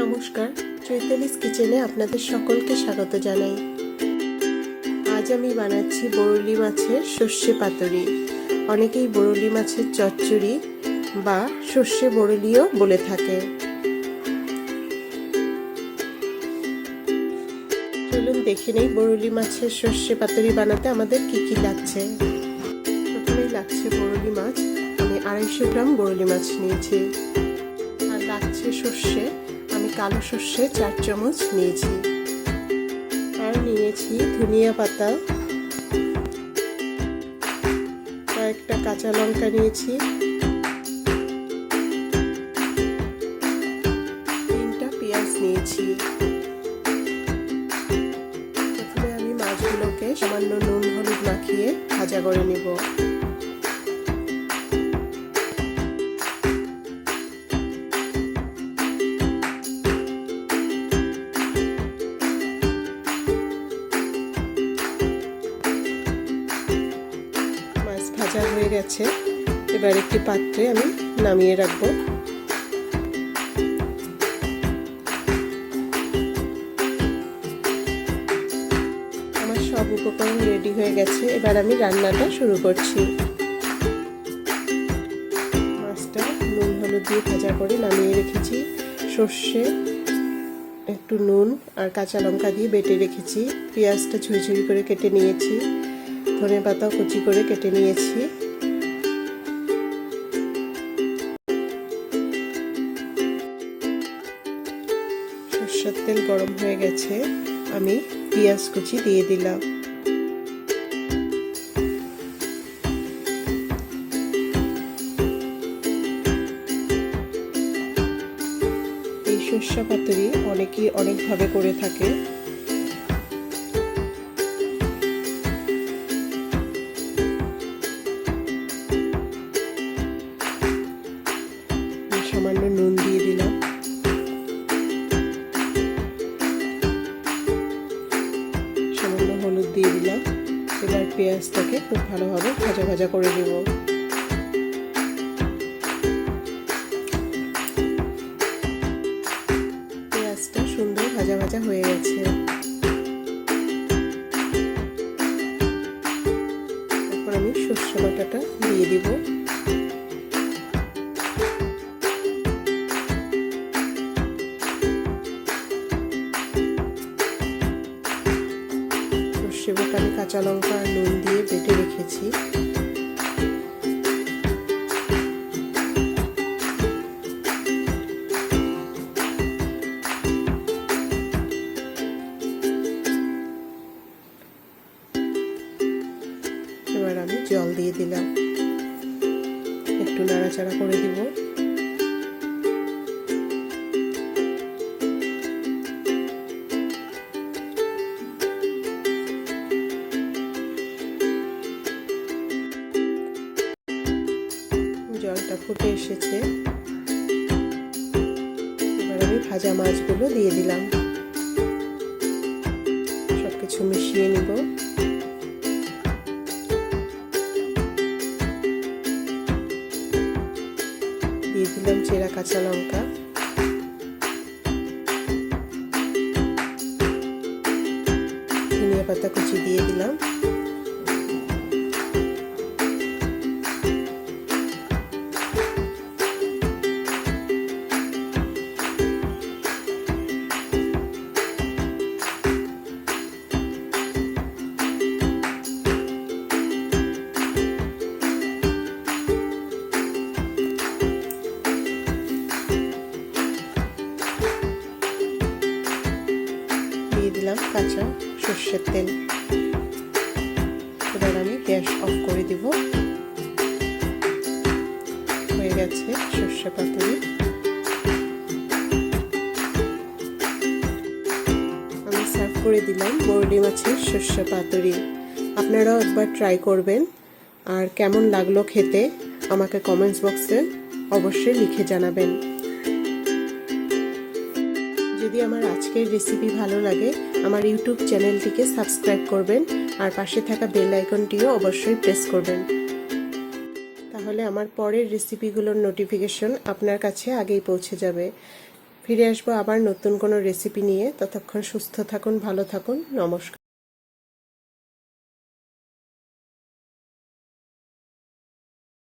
নমস্কার, চৈতালিস কিচেনে আপনাদের সকলকে স্বাগত জানাই। আজ আমি বানাচ্ছি বরলি মাছের সর্ষে পাতুরি। অনেকেই বরলি মাছের চচ্চড়ি বা সর্ষে বরলিও বলে থাকে। চলুন দেখে নেই বরলি মাছের সর্ষে পাতুরি বানাতে আমাদের কি কি লাগছে। প্রথমেই লাগছে বরলি মাছ। আমি 250 গ্রাম বরলি মাছ নিয়েছি। আর লাগছে সর্ষে। আমি কালো সর্ষে 4 চামচ নিয়েছি। আর নিয়েছি ধনিয়া পাতা, কয়েকটা কাঁচা লঙ্কা নিয়েছি, 3টা পেঁয়াজ নিয়েছি। প্রথমে আমি মাছগুলোকে সামান্য নুন হলুদ মাখিয়ে ভাজা করে নেব। ভাজা হয়ে গেছে, এবার একটি পাত্রে আমি নামিয়ে রাখবো। আমার সব উপকরণ রেডি হয়ে গেছে, এবার আমি রান্নাটা শুরু করছি। মাছটা নুন হলুদ দিয়ে ভাজা করে নামিয়ে রেখেছি। সর্ষে, একটু নুন আর কাঁচা লঙ্কা দিয়ে বেটে রেখেছি। পেঁয়াজটা ঝুড়ি ঝুড়ি করে কেটে নিয়েছি। ধনে পাতা কুচি করে কেটে নিয়েছি। সরষের তেল গরম হয়ে গেছে, আমি পেঁয়াজ কুচি দিয়ে দিলাম। এই সর্ষে পাতুরি অনেকেই অনেকভাবে করে থাকে। সামান্য নুন দিয়ে দিলাম। সামান্য হলুদ দিয়ে দিলাম। এবার পেঁয়াজটাকে খুব ভালোভাবে ভাজা ভাজা করে নেব। পেঁয়াজটা সুন্দর ভাজা ভাজা হয়ে গেছে। তারপর আমি সর্ষে বাটাটা দিয়ে দিব। সর্ষে বাটা আমি কাঁচা লঙ্কা আর নুন দিয়ে বেটে রেখেছি। এবার আমি জল দিয়ে দিলাম, একটু নাড়াচাড়া করে দিব। জলটা ফুটে এসেছে, এবার আমি ভাজা মাছগুলো দিয়ে দিলাম। সবকিছু মিশিয়ে নিব। দিয়ে দিলাম চেরা কাঁচা লঙ্কা, ধনিয়া পাতা কুচি দিয়ে দিলাম। দিয়ে দিলাম কাঁচা সর্ষের তেল। এবার আমি গ্যাস অফ করে দিব। হয়ে গেছে সর্ষে পাতুরি। আমি সার্ভ করে দিলাম বরলি মাছের সর্ষে পাতুরি। আপনারাও একবার ট্রাই করবেন, আর কেমন লাগলো খেতে আমাকে কমেন্টস বক্সে অবশ্যই লিখে জানাবেন। যদি আমার আজকের রেসিপি ভালো লাগে, আমার ইউটিউব চ্যানেলটিকে সাবস্ক্রাইব করবেন আর পাশে থাকা বেল আইকনটিও অবশ্যই প্রেস করবেন। তাহলে আমার পরের রেসিপিগুলোর নোটিফিকেশন আপনার কাছে আগেই পৌঁছে যাবে। ফিরে আসবো আবার নতুন কোনো রেসিপি নিয়ে। ততক্ষণ সুস্থ থাকুন, ভালো থাকুন। নমস্কার।